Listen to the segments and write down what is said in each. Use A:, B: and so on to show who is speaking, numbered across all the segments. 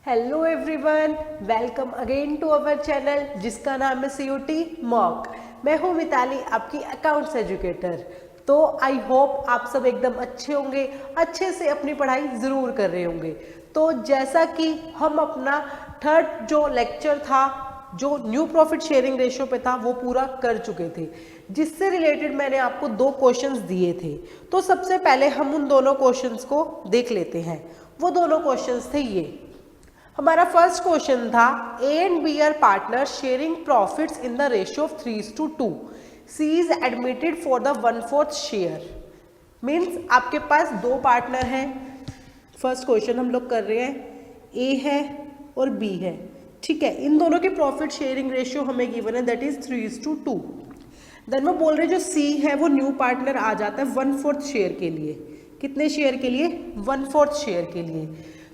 A: Hello everyone, welcome again to our channel जिसका नाम है COT मॉक। मैं हूँ मिताली, आपकी अकाउंट्स एजुकेटर। तो आई होप आप सब एकदम अच्छे होंगे, अच्छे से अपनी पढ़ाई ज़रूर कर रहे होंगे। तो जैसा कि हम अपना थर्ड जो लेक्चर था, जो न्यू प्रॉफिट शेयरिंग रेशियो पे था, वो पूरा कर चुके थे, जिससे रिलेटेड मैंने आपको 2 क्वेश्चंस दिए थे। तो सबसे पहले हम उन दोनों क्वेश्चंस को देख लेते हैं। वो दोनों क्वेश्चंस थे ये। हमारा फर्स्ट क्वेश्चन था A and B are partner sharing profits in the ratio of 3:2। C is admitted for the 1/4 share. Means आपके पास 2 पार्टनर हैं। फर्स्ट क्वेश्चन हम लोग कर रहे हैं, A है और B है, ठीक है। इन दोनों के प्रॉफिट शेयरिंग रेशियो हमें गिवन है, दैट इज 3:2। देन वो बोल रहे जो C है वो न्यू पार्टनर आ जाता है 1/4 शेयर के लिए। कितने शेयर के लिए? 1/4 शेयर के लिए।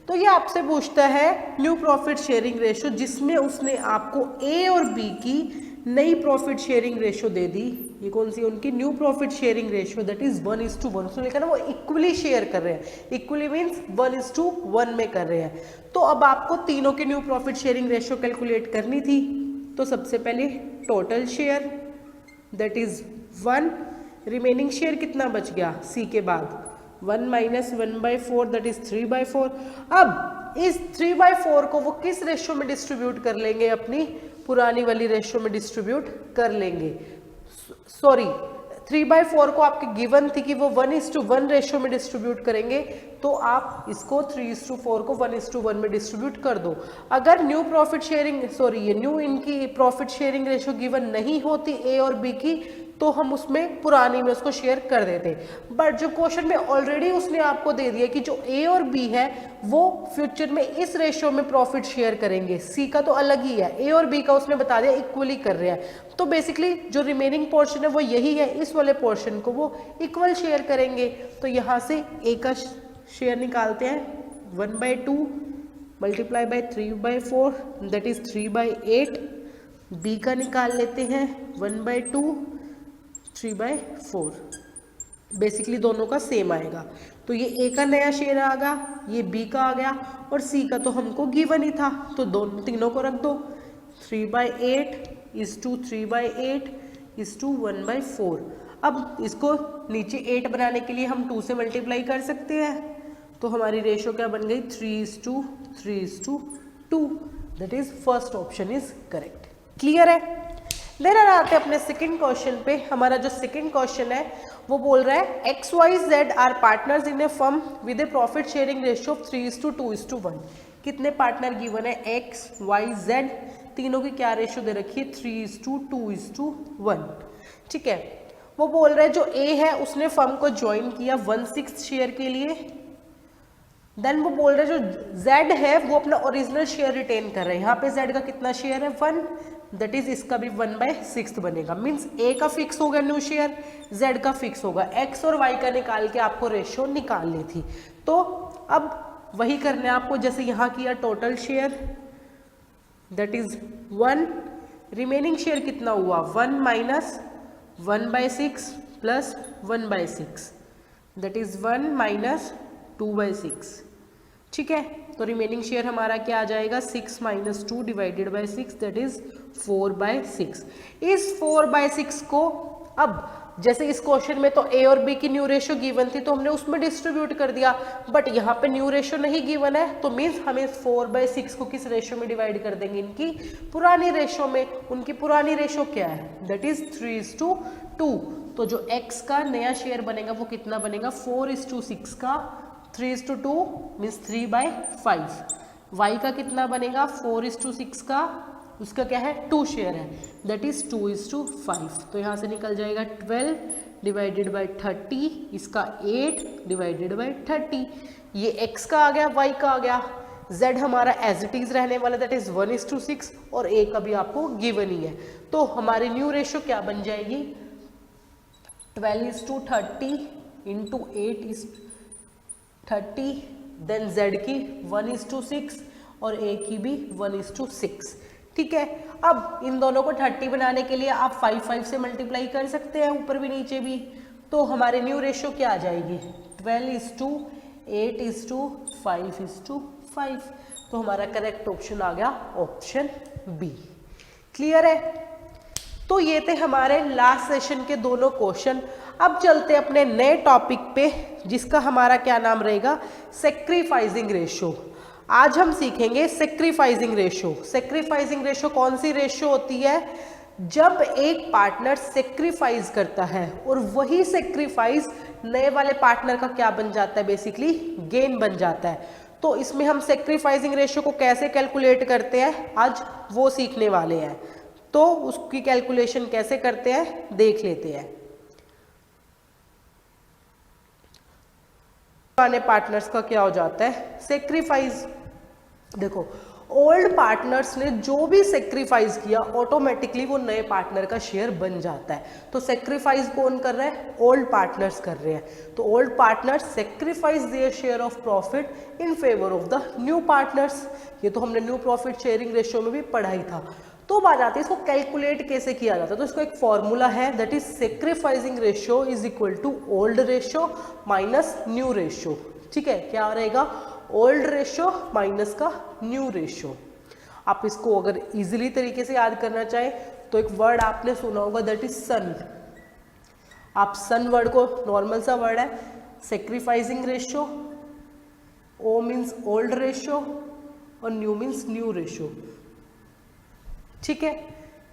A: तो ये आपसे पूछता है न्यू प्रॉफिट शेयरिंग रेशियो, जिसमें उसने आपको A और B की नई प्रॉफिट शेयरिंग रेशियो दे दी। ये कौन सी? उनकी new profit sharing ratio, that is 1:1। उसने लिखा ना वो इक्वली शेयर कर रहे हैं। इक्वली मीन्स 1:1 में कर रहे हैं। तो अब आपको तीनों के new profit sharing ratio calculate करनी थी। तो सबसे पहले total share, that is 1। Remaining share कितना बच गया C के बाद? 1 - 1/4, दैट इज 3/4। अब इस 3/4 को वो किस रेशियो में डिस्ट्रीब्यूट कर लेंगे? अपनी पुरानी वाली रेशियो में डिस्ट्रीब्यूट कर लेंगे। सॉरी, 3/4 को आपकी गिवन थी कि वो 1:1 रेशियो में डिस्ट्रीब्यूट करेंगे, तो आप इसको 3:4 को 1:1 में डिस्ट्रीब्यूट कर दो। अगर न्यू प्रॉफिट शेयरिंग, सॉरी, ये न्यू इनकी प्रॉफिट शेयरिंग रेशियो गिवन नहीं होती A और B की, तो हम उसमें पुरानी में उसको शेयर कर देते। बट जो क्वेश्चन में ऑलरेडी उसने आपको दे दिया कि जो A और B है वो फ्यूचर में इस रेशियो में प्रॉफिट शेयर करेंगे। C का तो अलग ही है, A और B का उसने बता दिया इक्वली कर रहे हैं। तो बेसिकली जो रिमेनिंग पोर्शन है वो यही है, इस वाले पोर्शन को वो इक्वल शेयर करेंगे। तो यहाँ से A का शेयर निकालते हैं, 1/2 multiply by 3/4, that is 3/8। B का निकाल लेते हैं 1/2 3/4। बेसिकली दोनों का सेम आएगा। तो ये A का नया शेयर आ गया, ये B का आ गया, और C का तो हमको गिवन ही था, तो दोनों तीनों को रख दो। 3/8 = 3/8 = 1/4। अब इसको नीचे 8 बनाने के लिए हम 2 से मल्टीप्लाई कर सकते हैं। तो हमारी रेशियो क्या बन गई? 3:2। That is first option is correct. Clear है? देन आते हैं अपने सेकंड क्वेश्चन पे। हमारा जो सेकंड क्वेश्चन है वो बोल रहा है XYZ are partners in a firm with a profit sharing ratio of 3:2:1। कितने पार्टनर गिवन है? XYZ। तीनों की क्या रेशियो दे रखी है? 3:2:1। ठीक है। वो बोल रहा है जो A है उसने फर्म को ज्वाइन किया 1/6 शेयर के लिए। देन वो बोल रहे जो Z है वो अपना ओरिजिनल शेयर रिटेन कर रहे हैं। यहाँ पे Z का कितना शेयर है? 1, दैट इज इसका भी 1/6 बनेगा। मीन्स A का फिक्स हो गया न्यू शेयर, Z का फिक्स होगा। X और Y का निकाल के आपको रेशियो निकालनी थी। तो अब वही करना है आपको जैसे यहाँ किया। Total share that is 1। Remaining share कितना हुआ? 1 - 1/6 प्लस 1/6, दैट इज 1 - 2/6। ठीक है। तो रिमेनिंग शेयर हमारा क्या आ जाएगा? 6 - 2 डिवाइडेड बाई 6, दैट इज 4/6। इस 4/6 को अब जैसे इस क्वेश्चन में तो A और B की न्यू रेशियो गिवन थी, तो हमने उसमें डिस्ट्रीब्यूट कर दिया। बट यहाँ पे न्यू रेशियो नहीं गिवन है, तो मीन्स हम इस 4/6 को किस रेशियो में डिवाइड कर देंगे? इनकी पुरानी रेशियो में। उनकी पुरानी रेशियो क्या है? That is 3:2। तो जो X का नया शेयर बनेगा वो कितना बनेगा? 4:6 का 3:2 मीन्स 3/5। Y का कितना बनेगा? 4:6 का, उसका क्या है? 2 शेयर है, दैट इज 2:5। तो यहाँ से निकल जाएगा 12 डिवाइडेड बाई 30, इसका 8 डिवाइडेड बाई 30। ये X का आ गया, Y का आ गया। Z हमारा एज इट इज रहने वाला, दैट इज 1:6, और A का भी आपको गिवन ही है। तो हमारी न्यू रेशियो क्या बन जाएगी? 12:30 इंटू 8:30। देन Z की 1:6 और A की भी 1:6। ठीक है। अब इन दोनों को 30 बनाने के लिए आप 5 से मल्टीप्लाई कर सकते हैं, ऊपर भी नीचे भी। तो हमारे न्यू रेशियो क्या आ जाएगी? 12:8:5:5। तो हमारा करेक्ट ऑप्शन आ गया ऑप्शन बी। क्लियर है? तो ये थे हमारे लास्ट सेशन के दोनों क्वेश्चन। अब चलते अपने नए टॉपिक पे, जिसका हमारा क्या नाम रहेगा, सेक्रीफाइसिंग रेशो। आज हम सीखेंगे सेक्रीफाइसिंग रेशो। सेक्रीफाइसिंग रेशो कौन सी रेशो होती है? जब एक पार्टनर सेक्रीफाइस करता है और वही सेक्रीफाइस नए वाले पार्टनर का क्या बन जाता है, बेसिकली गेन बन जाता है। तो इसमें हम सेक्रीफाइसिंग रेशो को कैसे कैलकुलेट करते हैं, आज वो सीखने वाले हैं। तो उसकी कैलकुलेशन कैसे करते हैं देख लेते हैं। पुराने पार्टनर्स का क्या हो जाता है, सेक्रीफाइस। देखो, ओल्ड पार्टनर्स ने जो भी सेक्रीफाइस किया ऑटोमेटिकली वो नए पार्टनर का शेयर बन जाता है। तो सेक्रीफाइस कौन कर रहा है? ओल्ड पार्टनर्स कर रहे हैं। तो old partners sacrifice their share of profit in favour of the new partners. ये तो हमने न्यू प्रॉफिट शेयरिंग रेशियो में भी पढ़ा ही था। तो बात आती है इसको कैलकुलेट कैसे किया जाता है। तो इसको एक फॉर्मूला है, that is sacrificing ratio is equal to old ratio minus new ratio. ठीक है, क्या रहेगा? ओल्ड रेशियो माइनस का न्यू रेशियो। आप इसको अगर इजीली तरीके से याद करना चाहें तो एक वर्ड आपने सुना होगा, दैट इज सन। आप सन वर्ड को, नॉर्मल सा वर्ड है, sacrificing ratio, O means old ratio और न्यू मीन्स न्यू रेशियो। ठीक है,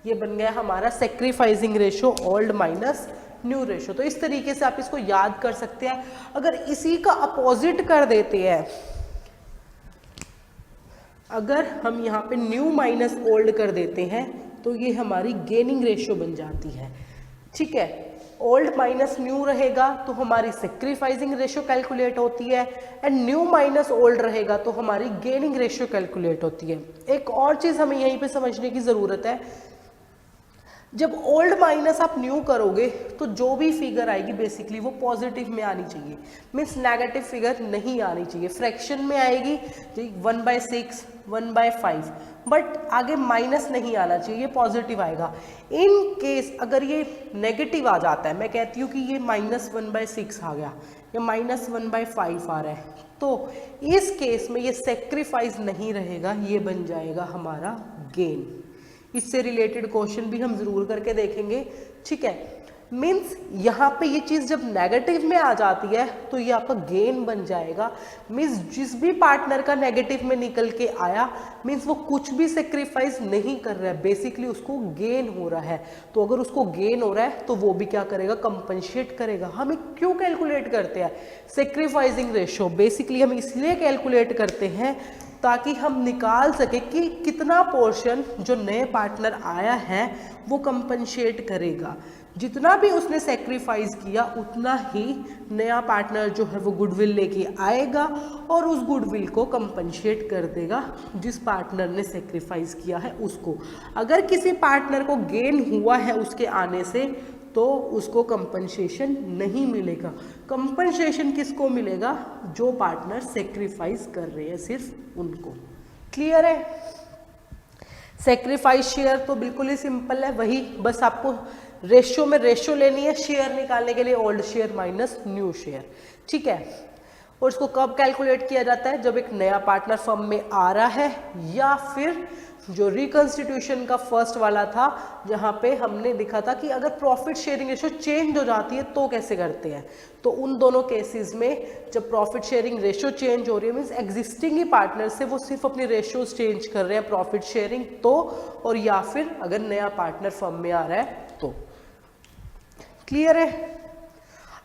A: ये बन गया हमारा sacrificing ratio, old minus new ratio. तो इस तरीके से आप इसको याद कर सकते हैं। अगर इसी का अपोजिट कर देते हैं, अगर हम यहाँ पे न्यू माइनस ओल्ड कर देते हैं तो ये हमारी गेनिंग रेशियो बन जाती है। ठीक है, ओल्ड माइनस न्यू रहेगा तो हमारी सेक्रीफाइसिंग रेशियो कैलकुलेट होती है, एंड न्यू माइनस ओल्ड रहेगा तो हमारी गेनिंग रेशियो कैलकुलेट होती है। एक और चीज हमें यहीं पे समझने की जरूरत है, जब ओल्ड माइनस आप न्यू करोगे तो जो भी फिगर आएगी बेसिकली वो पॉजिटिव में आनी चाहिए, मीन्स नेगेटिव फिगर नहीं आनी चाहिए। फ्रैक्शन में आएगी 1/6, 1/5, बट आगे माइनस नहीं आना चाहिए, ये पॉजिटिव आएगा। इन केस अगर ये नेगेटिव आ जाता है, मैं कहती हूँ कि ये -1/6 आ गया या -1/5 आ रहा है, तो इस केस में ये सेक्रीफाइस नहीं रहेगा, ये बन जाएगा हमारा गेन। इससे रिलेटेड क्वेश्चन भी हम जरूर करके देखेंगे। ठीक है, मीन्स यहाँ पे ये चीज जब नेगेटिव में आ जाती है तो ये आपका गेन बन जाएगा। मीन्स जिस भी पार्टनर का नेगेटिव में निकल के आया, मीन्स वो कुछ भी सेक्रीफाइस नहीं कर रहा है, बेसिकली उसको गेन हो रहा है। तो अगर उसको गेन हो रहा है तो वो भी क्या करेगा, कंपनसेट करेगा। हम क्यों कैलकुलेट करते हैं सेक्रीफाइसिंग रेशियो? बेसिकली हम इसलिए कैलकुलेट करते हैं ताकि हम निकाल सके कि कितना पोर्शन जो नए पार्टनर आया है वो कंपनसेट करेगा। जितना भी उसने सेक्रीफाइस किया उतना ही नया पार्टनर जो है वो गुडविल लेके आएगा और उस गुडविल को कंपनसेट कर देगा जिस पार्टनर ने सेक्रीफाइस किया है उसको। अगर किसी पार्टनर को गेन हुआ है उसके आने से तो उसको कंपनसेशन नहीं मिलेगा। कंपनसेशन किसको मिलेगा? जो पार्टनर सेक्रीफाइस कर रहे हैं, सिर्फ उनको। क्लियर है? सेक्रीफाइस शेयर तो बिल्कुल ही सिंपल है, वही बस आपको रेशियो में रेशियो लेनी है शेयर निकालने के लिए, old share minus new share. ठीक है, और इसको कब कैलकुलेट किया जाता है? जब एक नया पार्टनर फर्म में आ रहा है, या फिर जो रिकंस्टिट्यूशन का फर्स्ट वाला था जहां पे हमने देखा था कि अगर प्रॉफिट शेयरिंग रेशियो चेंज हो जाती है तो कैसे करते हैं। तो उन दोनों केसेस में जब प्रॉफिट शेयरिंग रेशियो चेंज हो रही है, मीन्स एग्जिस्टिंग ही पार्टनर से वो सिर्फ अपनी रेशियोज चेंज कर रहे हैं प्रॉफिट शेयरिंग तो, और या फिर अगर नया पार्टनर फर्म में आ रहा है तो। क्लियर है?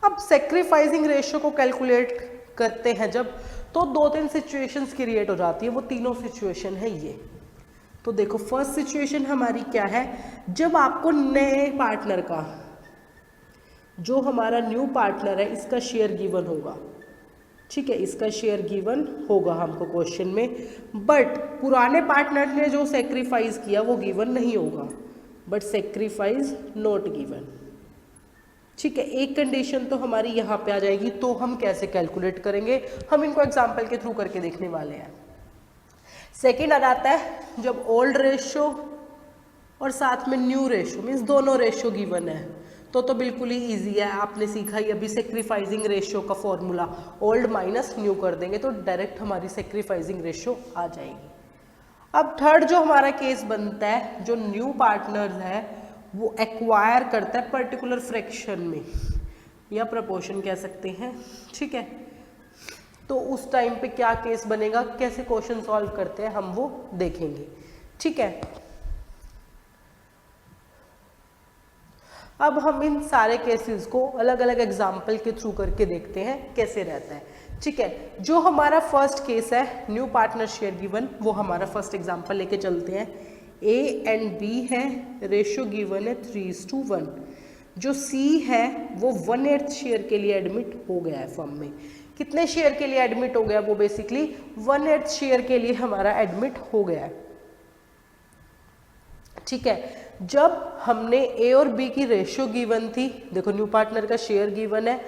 A: अब सेक्रीफाइसिंग रेशियो को कैलकुलेट करते हैं जब, तो 2-3 सिचुएशंस क्रिएट हो जाती है। वो तीनों सिचुएशन है ये। तो देखो, फर्स्ट सिचुएशन हमारी क्या है, जब आपको नए पार्टनर का, जो हमारा न्यू पार्टनर है, इसका शेयर गिवन होगा। ठीक है, इसका शेयर गिवन होगा हमको क्वेश्चन में, बट पुराने पार्टनर ने जो सेक्रीफाइस किया वो गिवन नहीं होगा, बट सेक्रीफाइस नॉट गिवन। ठीक है, एक कंडीशन तो हमारी यहाँ पे आ जाएगी। तो हम कैसे कैलकुलेट करेंगे, हम इनको एग्जाम्पल के थ्रू करके देखने वाले हैं। सेकेंड आ जाता है जब ओल्ड रेशियो और साथ में न्यू रेशियो, मीन्स दोनों रेशियो गिवन है, तो बिल्कुल ही ईजी है, आपने सीखा ही अभी सेक्रीफाइसिंग रेशियो का फॉर्मूला, ओल्ड माइनस न्यू कर देंगे तो डायरेक्ट हमारी सेक्रीफाइसिंग रेशियो आ जाएगी। अब थर्ड जो हमारा केस बनता है, जो न्यू पार्टनर है वो एक्वायर करता है पर्टिकुलर फ्रैक्शन में या प्रपोर्शन कह सकते हैं, ठीक है। तो उस टाइम पे क्या केस बनेगा, कैसे क्वेश्चन सॉल्व करते हैं हम वो देखेंगे, ठीक है। अब हम इन सारे केसेस को अलग अलग एग्जाम्पल के थ्रू करके देखते हैं कैसे रहता है, ठीक है। जो हमारा फर्स्ट केस है न्यू पार्टनर शेयर गिवन, वो हमारा फर्स्ट एग्जाम्पल लेके चलते हैं। ए एंड बी है, रेशियो गिवन है 3:1। जो सी है वो 1/8 शेयर के लिए एडमिट हो गया है फर्म में। कितने शेयर के लिए एडमिट हो गया, वो बेसिकली 1/8 शेयर के लिए हमारा एडमिट हो गया है, ठीक है। जब हमने ए और बी की रेशियो गिवन थी, देखो न्यू पार्टनर का शेयर गिवन है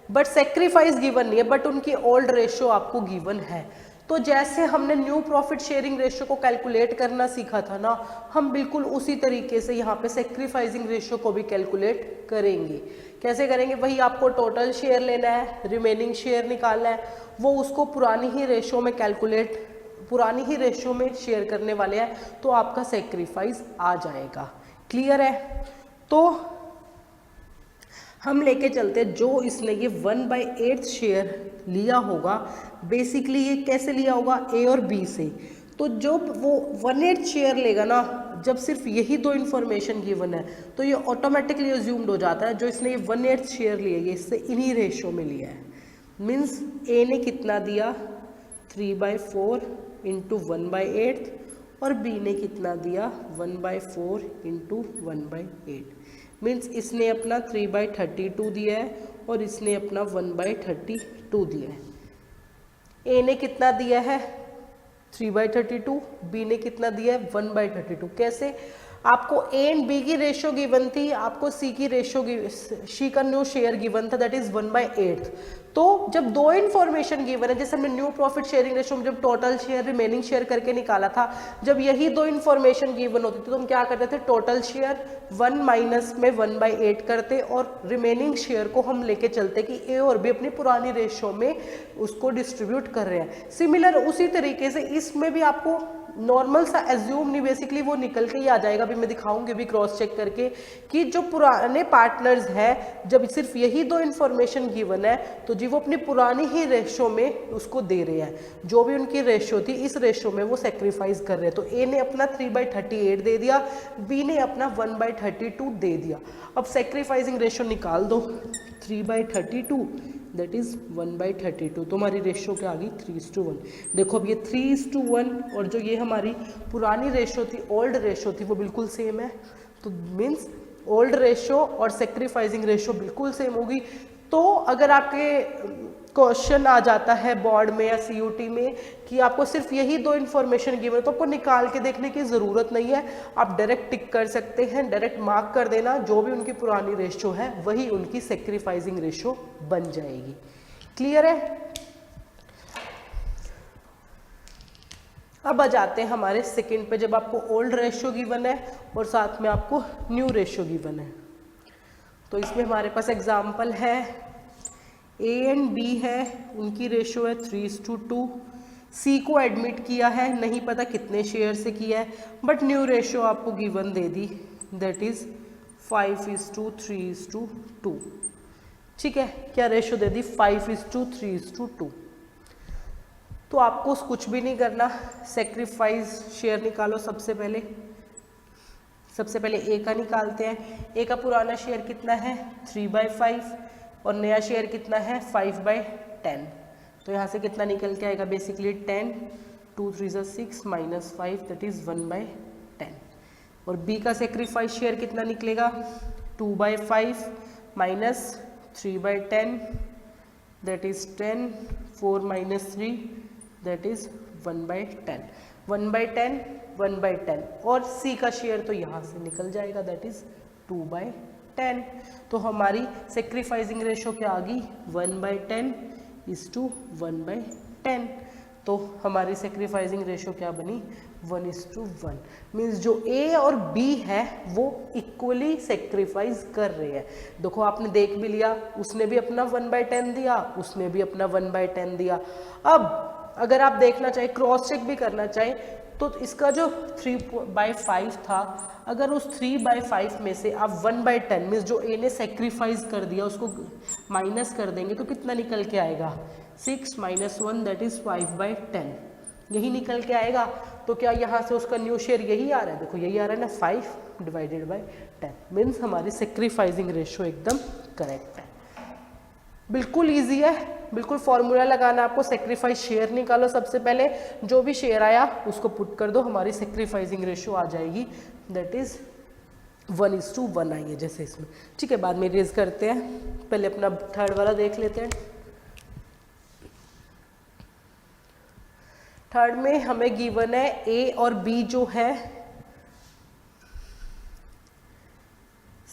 A: बट सेक्रीफाइस गिवन नहीं है, बट उनकी ओल्ड रेशियो आपको गिवन है। तो जैसे हमने न्यू प्रॉफिट शेयरिंग रेशियो को कैलकुलेट करना सीखा था ना, हम बिल्कुल उसी तरीके से यहाँ पे सेक्रीफाइसिंग रेशियो को भी कैलकुलेट करेंगे। कैसे करेंगे, वही आपको टोटल शेयर लेना है, रिमेनिंग शेयर निकालना है, वो उसको पुरानी ही रेशियो में कैलकुलेट, पुरानी ही रेशियो में शेयर करने वाले हैं, तो आपका सेक्रीफाइस आ जाएगा। क्लियर है। तो हम लेके चलते हैं, जो इसने ये 1/8 शेयर लिया होगा, बेसिकली ये कैसे लिया होगा, ए और बी से। तो जब वो 1/8 शेयर लेगा ना, जब सिर्फ यही दो इन्फॉर्मेशन गिवन है तो ये ऑटोमेटिकली अज्यूम्ड हो जाता है, जो इसने ये 1/8 शेयर लिए ये इससे इन्हीं रेशियो में लिया है। मीन्स ए ने कितना दिया 3/4 इंटू 1/8 और बी ने कितना दिया 1/4 इंटू 1/8। मीन्स इसने अपना 3/32 दिया है और इसने अपना 1/32 दिया है। ए ने कितना दिया है 3/32, बी ने कितना दिया है 1/32। कैसे, आपको ए एंड बी की रेशियो गिवन थी, आपको सी की रेशियो, सी का न्यू शेयर गिवन था, दैट इज 1/8। तो जब दो इन्फॉर्मेशन गिवन है, जैसे हमने न्यू प्रॉफिट शेयरिंग रेशियो में जब टोटल शेयर रिमेनिंग शेयर करके निकाला था, जब यही दो इन्फॉर्मेशन गिवन होती थी तो हम क्या करते थे, टोटल शेयर 1 माइनस में 1/8 करते और रिमेनिंग शेयर को हम लेके चलते कि ए और बी अपनी पुरानी रेशियो में उसको डिस्ट्रीब्यूट कर रहे हैं। सिमिलर उसी तरीके से इसमें भी आपको नॉर्मल सा एज्यूम नहीं, बेसिकली वो निकल के ही आ जाएगा। अभी मैं दिखाऊंगी भी क्रॉस चेक करके कि जो पुराने पार्टनर्स हैं, जब सिर्फ यही दो इन्फॉर्मेशन गिवन है तो जी वो अपनी पुरानी ही रेशियो में उसको दे रहे हैं, जो भी उनकी रेशियो थी इस रेशियो में वो सेक्रीफाइस कर रहे हैं। तो ए ने अपना 3/38 दे दिया, बी ने अपना 1/32 दे दिया। अब सेक्रीफाइसिंग रेशियो निकाल दो, 3/32 दैट इज 1/32, तो हमारी रेशियो क्या आ गई 3:1। देखो अब ये 3:1 और जो ये हमारी पुरानी रेशियो थी, ओल्ड रेशियो थी, वो बिल्कुल सेम है। तो मीन्स ओल्ड रेशियो और सेक्रीफाइसिंग रेशियो बिल्कुल सेम होगी। तो अगर आपके क्वेश्चन आ जाता है बोर्ड में या सीयूटी में कि आपको सिर्फ यही दो इन्फॉर्मेशन गिवन है, तो आपको निकाल के देखने की ज़रूरत नहीं है, आप डायरेक्ट टिक कर सकते हैं, डायरेक्ट मार्क कर देना, जो भी उनकी पुरानी रेशियो है वही उनकी सेक्रीफाइसिंग रेशियो बन जाएगी। क्लियर है। अब आ जाते हैं हमारे सेकंड पे, जब आपको ओल्ड रेशियो गिवन है और साथ में आपको न्यू रेशियो गिवन है। तो इसमें हमारे पास एग्जाम्पल है, ए एंड बी है, उनकी रेशियो है 3:2। सी को एडमिट किया है, नहीं पता कितने शेयर से किया है, बट न्यू रेशियो आपको given they the, that is 5:3:2। ठीक है, क्या रेशियो दे दी 5:3:2। तो आपको कुछ भी नहीं करना, सेक्रीफाइस शेयर निकालो। सबसे पहले ए का निकालते हैं। ए का पुराना शेयर कितना है 3/5 और नया शेयर कितना है 5/10। तो यहाँ से कितना निकल के आएगा, बेसिकली 10, 2 3 6 माइनस 5 दैट इज 1/10। और बी का सेक्रीफाइस शेयर कितना निकलेगा 2/5 minus 3/10 that is 10, 4 minus 3 that is 1/10। 1/10 और सी का शेयर तो यहाँ से निकल जाएगा, दैट इज 2/10। तो हमारी सेक्रीफाइसिंग रेशियो क्या आ गई 1/10 इज टू 1/10। तो हमारी सेक्रीफाइसिंग रेशो क्या बनी 1:1। मीन्स जो ए और बी है वो इक्वली सेक्रीफाइस कर रहे हैं। देखो आपने देख भी लिया, उसने भी अपना 1/10 दिया, उसने भी अपना 1/10 दिया। अब अगर आप देखना चाहें, क्रॉस चेक भी करना चाहें, तो इसका जो 3/5 था, अगर उस 3/5 में से आप 1/10 मीन्स जो ए ने सेक्रीफाइस कर दिया उसको माइनस कर देंगे तो कितना निकल के आएगा 6 - 1 दैट इज 5/10, यही निकल के आएगा। तो क्या यहाँ से उसका न्यू शेयर यही आ रहा है, देखो यही आ रहा है ना 5/10 मीन्स हमारी सेक्रीफाइसिंग रेशो एकदम करेक्ट है। बिल्कुल ईजी है, बिल्कुल फॉर्मूला लगाना आपको, सेक्रीफाइस शेयर निकालो, सबसे पहले जो भी शेयर आया उसको पुट कर दो, हमारी सेक्रीफाइसिंग रेशो आ जाएगी दैट इज 1:1 आई है जैसे इसमें। ठीक है, बाद में रेज करते हैं, पहले अपना थर्ड वाला देख लेते हैं। थर्ड में हमें गिवन है ए और बी जो है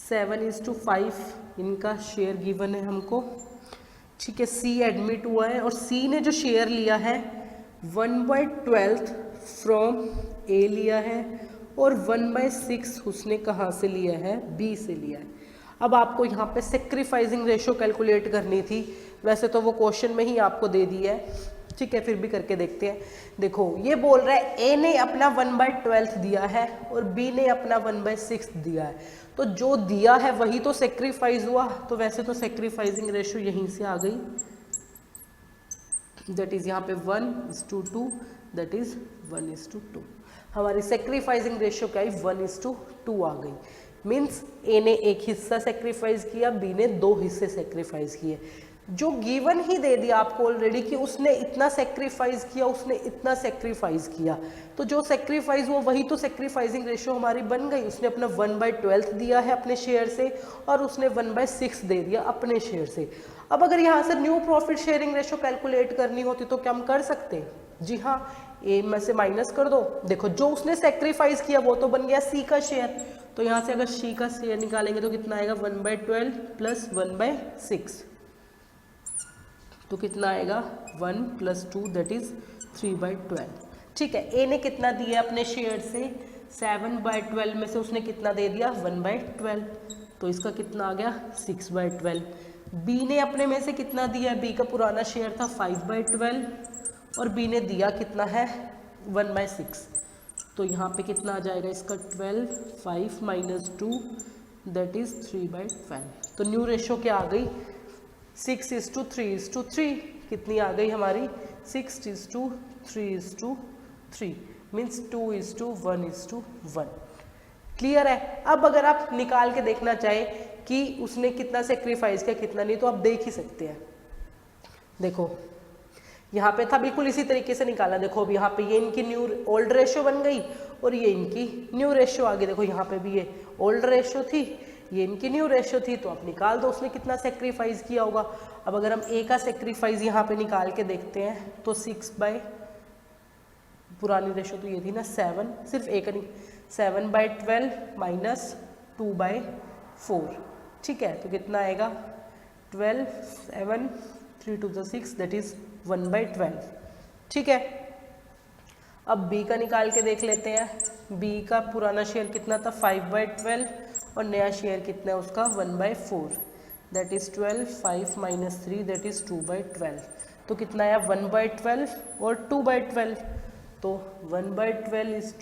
A: 7:5 इनका शेयर गिवन है हमको। ठीक है, सी एडमिट हुआ है और सी ने जो शेयर लिया है 1/12 फ्रॉम ए लिया है और 1/6 उसने कहाँ से लिया है, बी से लिया है। अब आपको यहाँ पे सेक्रीफाइसिंग रेशो कैलकुलेट करनी थी, वैसे तो वो क्वेश्चन में ही आपको दे दी है। ठीक है, फिर भी करके देखते हैं। देखो ये बोल रहा है ए ने अपना 1/12 दिया है और बी ने अपना 1/6 दिया है, तो जो दिया है वही तो सेक्रीफाइस हुआ, तो वैसे तो सेक्रीफाइसिंग रेशो यहीं से आ गई, दैट इज यहाँ पे 1:2 दैट इज 1:2। हमारी सेक्रीफाइसिंग रेशो क्या है 1:2 आ गई। मीन्स ए ने एक हिस्सा सेक्रीफाइस किया, बी ने 2 हिस्से सेक्रीफाइस किए। जो गिवन ही दे दिया आपको ऑलरेडी कि उसने इतना सेक्रीफाइस किया, उसने इतना सेक्रीफाइस किया, तो जो सेक्रीफाइस हुआ वही तो सेक्रीफाइसिंग रेशो हमारी बन गई। उसने अपना 1/12 दिया है अपने शेयर से और उसने 1/6 दे दिया अपने शेयर से। अब अगर यहाँ से new profit sharing ratio calculate करनी होती तो क्या हम कर सकते हैं? जी हाँ, ए में से माइनस कर दो। देखो जो उसने सेक्रीफाइस किया वो तो बन गया सी का शेयर, तो यहाँ से अगर सी का शेयर निकालेंगे तो कितना आएगा 1/12 प्लस 1/6, तो कितना आएगा 1 + 2 दैट इज 3/12। ठीक है, ए ने कितना दिया अपने शेयर से 7/12 में से उसने कितना दे दिया 1/12, तो इसका कितना आ गया 6/12। बी ने अपने में से कितना दिया, बी का पुराना शेयर था 5/12 और बी ने दिया कितना है 1/6, तो यहाँ पे कितना आ जाएगा इसका 12, 5 - 2 दैट इज 3/12। तो न्यू रेशो क्या आ गई 6:3:3। कितनी आ गई हमारी 6:3:3 मीन्स 2:1:1। क्लियर है? अब अगर आप निकाल के देखना चाहें कि उसने कितना सेक्रीफाइस किया कितना नहीं, तो आप देख ही सकते हैं। देखो यहाँ पे था, बिल्कुल इसी तरीके से निकाला। देखो अब यहाँ पे ये इनकी न्यू ओल्ड रेशो बन गई और ये इनकी न्यू रेशो आ गई। देखो यहाँ पे भी ये ओल्ड रेशो थी, ये इनकी न्यू रेशो थी, तो आप निकाल दो उसने कितना सेक्रीफाइस किया होगा। अब अगर हम ए का सेक्रीफाइस यहाँ पे निकाल के देखते हैं तो 6 पुरानी रेशो तो ये थी ना 7, सिर्फ ए का नहीं 7/12 माइनस 2/4। ठीक है, तो कितना आएगा 12, 7, 3 × 2 6 दैट इज 1/12। ठीक है, अब बी का निकाल के देख लेते हैं। बी का पुराना शेयर कितना था 5/12 और नया शेयर कितना है उसका 1/4 दैट इज 12, 5 - 3 दैट इज 2/12। तो कितना आया 1/12 और 2/12, तो 1/12 =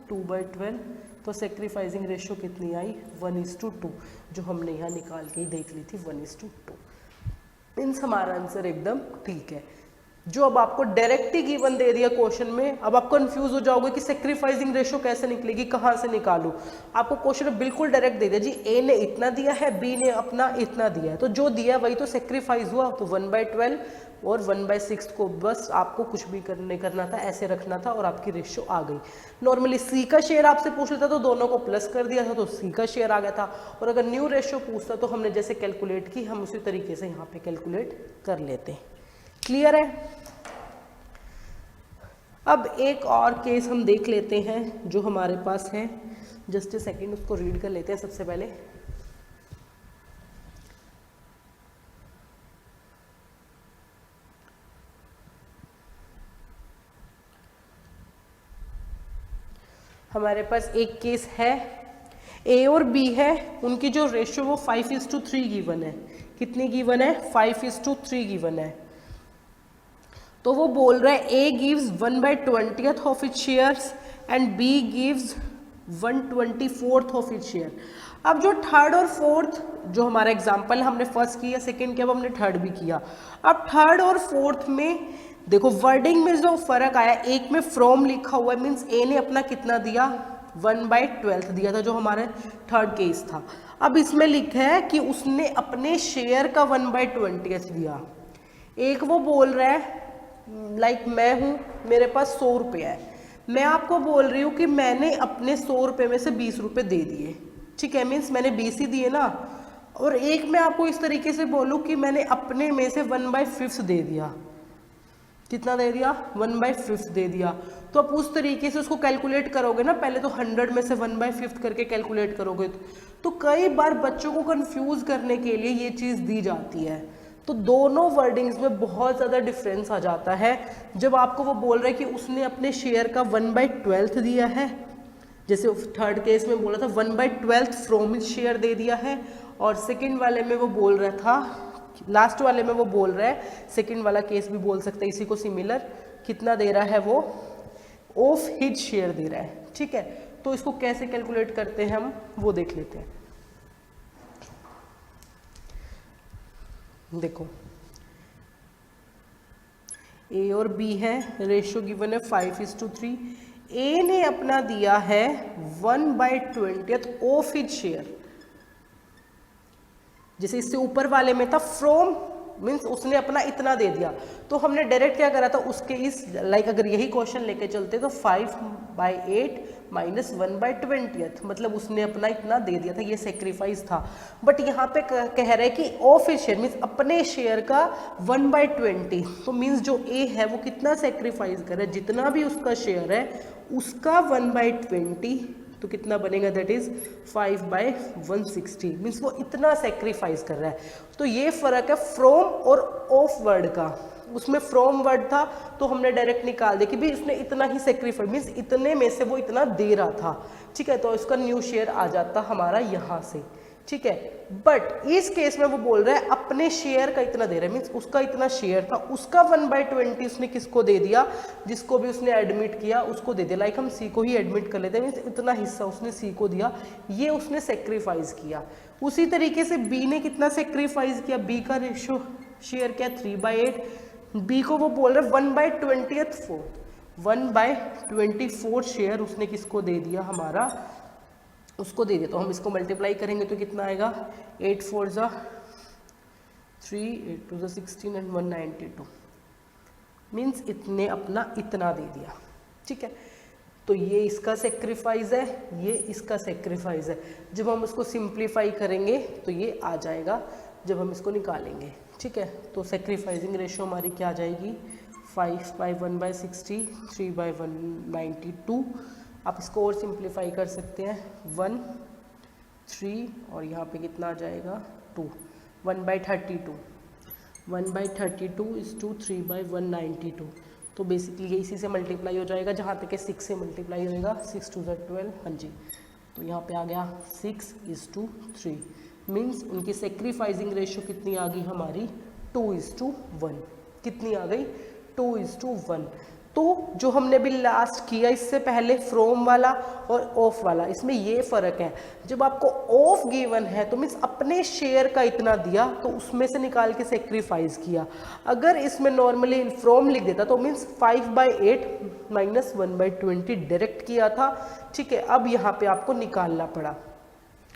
A: 2/12, तो सेक्रीफाइसिंग रेशो कितनी आई 1:2, जो हमने यहाँ निकाल के ही देख ली थी 1:2। मीन्स हमारा आंसर एकदम ठीक है। जो अब आपको डायरेक्ट ही गिवन दे दिया क्वेश्चन में, अब आप कंफ्यूज हो जाओगे कि सेक्रीफाइसिंग रेशो कैसे निकलेगी, कहाँ से निकालूं। आपको क्वेश्चन में बिल्कुल डायरेक्ट दे दिया जी, ए ने इतना दिया है, बी ने अपना इतना दिया है, तो जो दिया वही तो सेक्रीफाइस हुआ। तो 1/12 और 1/6 को बस आपको कुछ भी नहीं करना था, ऐसे रखना था और आपकी रेशो आ गई। नॉर्मली सी का शेयर आपसे पूछ लेता तो दोनों को प्लस कर दिया था, तो सी का शेयर आ गया था। और अगर न्यू रेशो पूछता तो हमने जैसे कैलकुलेट की, हम उसी तरीके से यहाँ पे कैलकुलेट कर लेते हैं। क्लियर है? अब एक और केस हम देख लेते हैं जो हमारे पास है, जस्ट ए सेकेंड उसको रीड कर लेते हैं सबसे पहले। हमारे पास एक केस है, ए और बी है, उनकी जो रेशियो वो 5:3 गिवन है। कितनी गिवन है? 5:3 गिवन है। तो वो बोल रहा है A gives 1/20 of its shares and B gives 1/24 of its share. अब जो थर्ड और फोर्थ, जो हमारा एग्जाम्पल हमने फर्स्ट किया, सेकंड किया, अब हमने थर्ड भी किया। अब थर्ड और फोर्थ में देखो वर्डिंग में जो फर्क आया, एक में फ्रॉम लिखा हुआ है, मीन्स ए ने अपना कितना दिया? 1/12 दिया था, जो हमारे थर्ड केस था। अब इसमें लिखा है कि उसने अपने शेयर का 1/20 दिया। एक वो बोल रहा है लाइक मैं हूँ, मेरे पास 100 रुपये है, मैं आपको बोल रही हूँ कि मैंने अपने 100 रुपये में से 20 रुपये दे दिए, ठीक है, मीन्स मैंने 20 ही दिए ना। और एक मैं आपको इस तरीके से बोलूँ कि मैंने अपने में से 1/5 दे दिया। कितना दे दिया? 1/5 दे दिया। तो आप उस तरीके से उसको कैलकुलेट करोगे ना, पहले तो 100 में से 1/5 करके कैलकुलेट करोगे। तो कई बार बच्चों को कंफ्यूज करने के लिए ये चीज़ दी जाती है। तो दोनों वर्डिंग्स में बहुत ज़्यादा डिफरेंस आ जाता है। जब आपको वो बोल रहा है कि उसने अपने शेयर का 1/12 दिया है, जैसे थर्ड केस में बोला था 1/12 फ्रॉम हिज शेयर दे दिया है, और सेकंड वाले में वो बोल रहा था, लास्ट वाले में वो बोल रहा है, सेकंड वाला केस भी बोल सकते हैं इसी को सिमिलर, कितना दे रहा है वो? ऑफ हिज शेयर दे रहा है, ठीक है। तो इसको कैसे कैलकुलेट करते हैं हम वो देख लेते हैं। देखो ए और बी है, रेशियो गिवन है 5:3। ए ने अपना दिया है 1/20 ऑफ हिज शेयर, जैसे इससे ऊपर वाले में था फ्रॉम, मीन्स उसने अपना इतना दे दिया। तो हमने डायरेक्ट क्या करा था उसके इस लाइक अगर यही क्वेश्चन लेके चलते तो 5/8 माइनस 1/20, मतलब उसने अपना इतना दे दिया था, ये सेक्रीफाइस था। बट यहाँ पे कह रहे हैं कि ऑफ ए शेयर मीन्स अपने शेयर का 1/20, तो मीन्स जो ए है वो कितना सेक्रीफाइस करे, जितना भी उसका शेयर है उसका 1/20, तो कितना बनेगा? दैट इज 5/160, मीन्स वो इतना सेक्रीफाइस कर रहा है। तो ये फर्क है फ्रॉम और ऑफ वर्ड का। उसमें फ्रॉम वर्ड था तो हमने डायरेक्ट निकाल दिया कि भाई उसने इतना ही सेक्रीफाइस, मीन्स इतने में से वो इतना दे रहा था, ठीक है। तो इसका न्यू शेयर आ जाता हमारा यहाँ से, ठीक है। बट इस केस में वो बोल रहा है अपने शेयर का इतना दे रहा है, मीन्स उसका इतना शेयर था, उसका 1/20 उसने किसको दे दिया? जिसको भी उसने एडमिट किया उसको दे दिया। लाइक हम सी को ही एडमिट कर लेते हैं, मीन्स इतना हिस्सा उसने सी को दिया, ये उसने सेक्रीफाइस किया। उसी तरीके से बी ने कितना सेक्रीफाइस किया? बी का रेशियो शेयर क्या? 3/8। बी को वो बोल रहे 1/24 शेयर उसने किसको दे दिया? हमारा उसको दे दिया। तो हम इसको मल्टीप्लाई करेंगे तो कितना आएगा? 8 4 ज़ा 3, 8 2 ज़ा 16 एंड 192, मीन्स इतने अपना इतना दे दिया, ठीक है। तो ये इसका सेक्रीफाइस है, ये इसका सेक्रीफाइस है। जब हम उसको सिंप्लीफाई करेंगे तो ये आ जाएगा जब हम इसको निकालेंगे, ठीक है। तो सेक्रीफाइसिंग रेशियो हमारी क्या आ जाएगी? 5/1/60, 3/192। आप इसको और सिंप्लीफाई कर सकते हैं, 1 3 और यहाँ पे कितना आ जाएगा? 2, 1/32। 1/32 इज टू 3/192। तो बेसिकली ये इसी से मल्टीप्लाई हो जाएगा, जहाँ तक 6 से मल्टीप्लाई होएगा, 6 2 ज़ा 12, हाँ जी। तो यहाँ पे आ गया 6:3, मीन्स उनकी सेक्रीफाइसिंग रेशियो कितनी आ गई हमारी? 2:1। कितनी आ गई? 2:1। तो जो हमने भी लास्ट किया इससे पहले फ्रॉम वाला और ऑफ वाला, इसमें ये फ़र्क है। जब आपको ऑफ गिवन है तो मीन्स अपने शेयर का इतना दिया, तो उसमें से निकाल के सेक्रीफाइस किया। अगर इसमें नॉर्मली फ्रॉम लिख देता तो मीन्स 5/8 माइनस 1/20 डायरेक्ट किया था, ठीक है। अब यहाँ पे आपको निकालना पड़ा।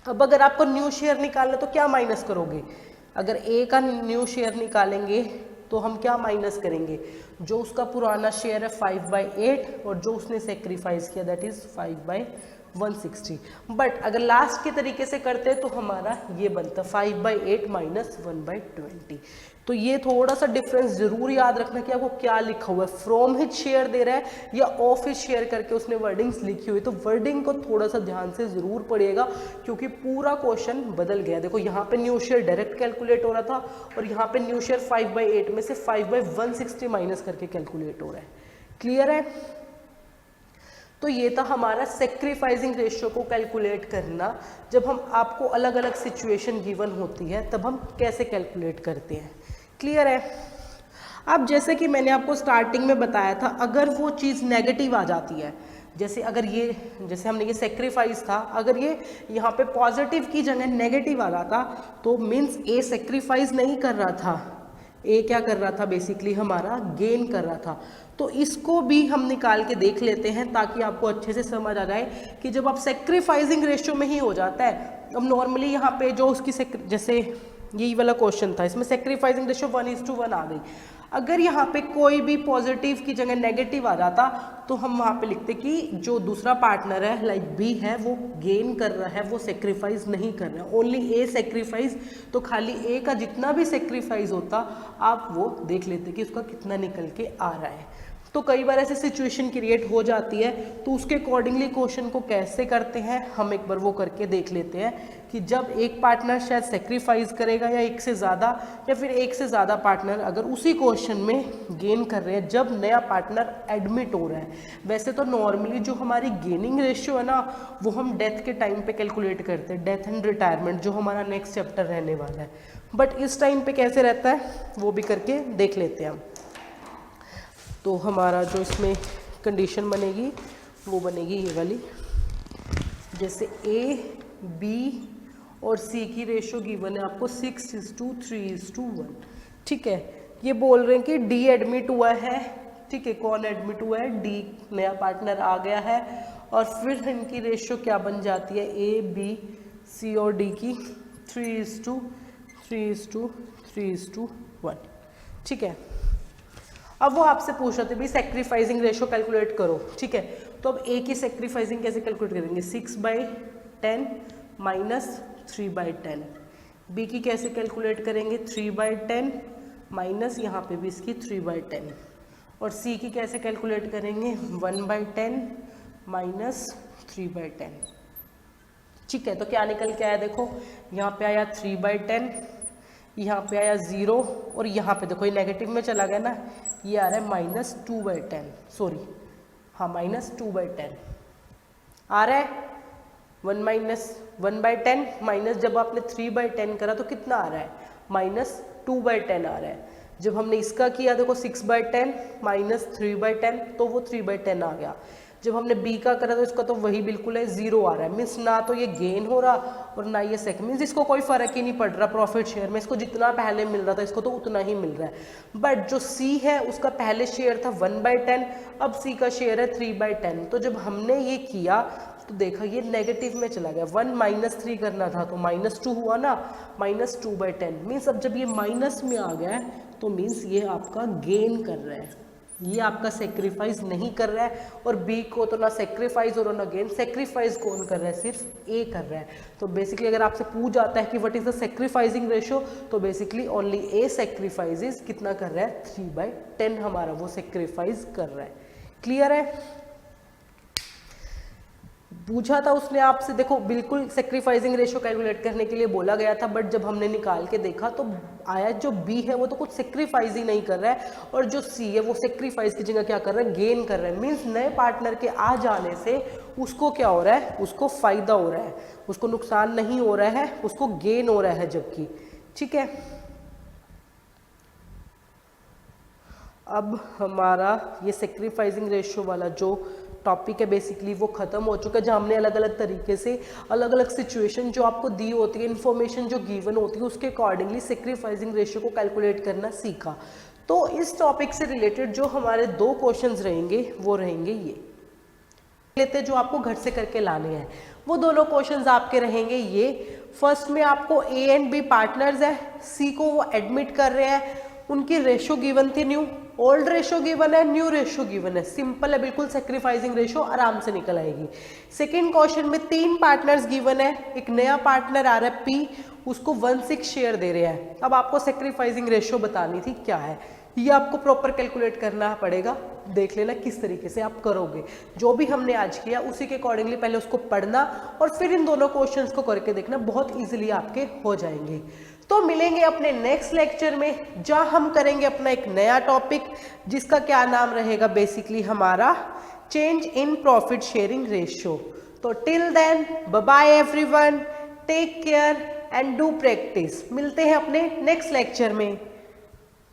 A: अब अगर आपको न्यू शेयर निकालना तो क्या माइनस करोगे? अगर ए का न्यू शेयर निकालेंगे तो हम क्या माइनस करेंगे? जो उसका पुराना शेयर है 5/8 और जो उसने सेक्रीफाइस किया दैट इज 5/160। बट अगर लास्ट के तरीके से करते हैं तो हमारा ये बनता 5/8 माइनस 1/20। तो ये थोड़ा सा डिफरेंस जरूर याद रखना कि आपको क्या लिखा हुआ है, फ्रॉम हिज शेयर दे रहा है या ऑफ हिज शेयर करके उसने वर्डिंग्स लिखी हुई। तो वर्डिंग को थोड़ा सा ध्यान से जरूर पढ़िएगा क्योंकि पूरा क्वेश्चन बदल गया। देखो यहाँ पे न्यू शेयर डायरेक्ट कैलकुलेट हो रहा था और यहाँ पे न्यू शेयर 5/8 में से 5/160 माइनस करके कैलकुलेट हो रहा है। क्लियर है? तो ये था हमारा सेक्रीफाइसिंग रेशियो को कैलकुलेट करना। जब हम आपको अलग अलग सिचुएशन गिवन होती है तब हम कैसे कैलकुलेट करते हैं। क्लियर है। अब जैसे कि मैंने आपको स्टार्टिंग में बताया था, अगर वो चीज़ नेगेटिव आ जाती है, जैसे अगर ये, जैसे हमने ये सेक्रीफाइस था, अगर ये यहाँ पे पॉजिटिव की जगह नेगेटिव आ जाता तो मीन्स ए सेक्रीफाइस नहीं कर रहा था, ए क्या कर रहा था, बेसिकली हमारा गेन कर रहा था। तो इसको भी हम निकाल के देख लेते हैं ताकि आपको अच्छे से समझ आ जाए कि जब आप सेक्रीफाइसिंग रेशियो में ही हो जाता है। अब नॉर्मली यहाँ पे जो उसकी जैसे यही वाला क्वेश्चन था, इसमें सेक्रीफाइसिंग रेशियो 1:1 आ गई। अगर यहाँ पे कोई भी पॉजिटिव की जगह नेगेटिव आ जाता तो हम वहाँ पे लिखते कि जो दूसरा पार्टनर है लाइक बी है वो गेन कर रहा है, वो सेक्रीफाइस नहीं कर रहा है, ओनली ए सेक्रीफाइस। तो खाली ए का जितना भी सेक्रीफाइस होता आप वो देख लेते कि उसका कितना निकल के आ रहा है। तो कई बार ऐसी सिचुएशन क्रिएट हो जाती है, तो उसके अकॉर्डिंगली क्वेश्चन को कैसे करते हैं हम एक बार वो करके देख लेते हैं कि जब एक पार्टनर शायद सेक्रीफाइस करेगा या एक से ज़्यादा, या फिर एक से ज़्यादा पार्टनर अगर उसी क्वेश्चन में गेन कर रहे हैं जब नया पार्टनर एडमिट हो रहा है। वैसे तो नॉर्मली जो हमारी गेनिंग रेशियो है ना वो हम डेथ के टाइम पे कैलकुलेट करते हैं, डेथ एंड रिटायरमेंट जो हमारा नेक्स्ट चैप्टर रहने वाला है। बट इस टाइम पे कैसे रहता है वो भी करके देख लेते हैं हम। तो हमारा जो इसमें कंडीशन बनेगी वो बनेगी ये वाली, जैसे ए, बी और सी की रेशो गिवन है आपको 6:3:1। ठीक है, ये बोल रहे हैं कि डी एडमिट हुआ है। ठीक है, कौन एडमिट हुआ है, डी नया पार्टनर आ गया है। और फिर इनकी रेशो क्या बन जाती है, ए, बी, सी और डी की 3:3:1। ठीक है, अब वो आपसे पूछ रहे थे भाई सेक्रीफाइसिंग रेशो कैलकुलेट करो। ठीक है, तो अब ए की सेक्रीफाइसिंग कैसे कैलकुलेट करेंगे, 6/10 माइनस 3/10। बी की कैसे कैलकुलेट करेंगे, 3/10 माइनस यहाँ पे भी इसकी 3/10। और सी की कैसे कैलकुलेट करेंगे, 1/10 माइनस 3/10। ठीक है, तो क्या निकल के आया देखो, यहाँ पे आया 3/10, यहाँ पे आया 0 और यहाँ पे देखो ये नेगेटिव में चला गया ना, ये आ रहा है -2/10। सॉरी, हाँ -2/10 आ रहा है। 1/10 माइनस जब आपने 3/10 करा तो कितना आ रहा है, -2/10 आ रहा है। जब हमने इसका किया देखो 6/10 माइनस 3/10 तो वो 3/10 आ गया। जब हमने बी का करा तो इसका तो वही बिल्कुल है, 0 आ रहा है। मीन्स ना तो ये गेन हो रहा और ना ये सेकंड, मीन्स इसको कोई फर्क ही नहीं पड़ रहा प्रॉफिट शेयर में, इसको जितना पहले मिल रहा था इसको तो उतना ही मिल रहा है। बट जो सी है उसका पहले शेयर था 1/10, अब सी का शेयर है 3/10। तो जब हमने ये किया तो देखा ये नेगेटिव में चला गया, 1 - 3 करना था तो -2 हुआ ना, -2/10। मीन्स अब जब ये माइनस में आ गया है तो मीन्स ये आपका गेन कर रहा है, ये आपका सेक्रीफाइस नहीं कर रहा है। और बी को तो ना सेक्रीफाइस और ना गेन, सेक्रीफाइस कौन कर रहा है, सिर्फ ए कर रहा है। तो बेसिकली अगर आपसे पूछ जाता है कि what is the sacrificing ratio, तो बेसिकली ओनली ए सेक्रीफाइसेस कितना कर रहा है, 3/10 हमारा वो सेक्रीफाइस कर रहा है। क्लियर है। पूछा था उसने आपसे, देखो बिल्कुल सेक्रीफाइसिंग रेशियो कैलकुलेट करने के लिए बोला गया था, बट जब हमने निकाल के देखा तो आया जो बी है वो तो कुछ सेक्रीफाइस ही नहीं कर रहा है, और जो सी है वो सेक्रीफाइस की जगह क्या कर रहा है, गेन कर रहा है। मीन्स नए पार्टनर के आ जाने से उसको क्या हो रहा है, उसको फायदा हो रहा है, उसको नुकसान नहीं हो रहा है, उसको गेन हो रहा है जबकि। ठीक है, अब हमारा ये सेक्रीफाइसिंग रेशियो वाला जो टॉपिक है बेसिकली वो खत्म हो चुका है, जहाँ हमने अलग अलग तरीके से अलग अलग सिचुएशन जो आपको दी होती है, इन्फॉर्मेशन जो गिवन होती है उसके अकॉर्डिंगली सेक्रीफाइसिंग रेशियो को कैलकुलेट करना सीखा। तो इस टॉपिक से रिलेटेड जो हमारे 2 क्वेश्चंस रहेंगे वो रहेंगे ये लेते जो आपको घर से करके लाने हैं। वो दोनों क्वेश्चंस आपके रहेंगे ये, फर्स्ट में आपको ए एंड बी पार्टनर्स है, सी को वो एडमिट कर रहे हैं, उनकी रेशो गिवन थी न्यू, ओल्ड रेशो गिवन है, न्यू रेशो गिवन है, सिंपल है बिल्कुल, सेक्रीफाइसिंग रेशो आराम से निकल आएगी। सेकंड क्वेश्चन में 3 पार्टनर्स गिवन है, एक नया पार्टनर आ रहा है पी, उसको 1/6 शेयर दे रहे हैं। अब आपको सेक्रीफाइसिंग रेशो बतानी थी क्या है, ये आपको प्रॉपर कैलकुलेट करना पड़ेगा। देख लेना किस तरीके से आप करोगे, जो भी हमने आज किया उसी के अकॉर्डिंगली पहले उसको पढ़ना और फिर इन दोनों क्वेश्चंस को करके देखना, बहुत इजीली आपके हो जाएंगे। तो मिलेंगे अपने नेक्स्ट लेक्चर में, जहां हम करेंगे अपना एक नया टॉपिक जिसका क्या नाम रहेगा बेसिकली हमारा change in profit sharing ratio. तो till then bye bye everyone, take care and do practice. मिलते हैं अपने नेक्स्ट लेक्चर में।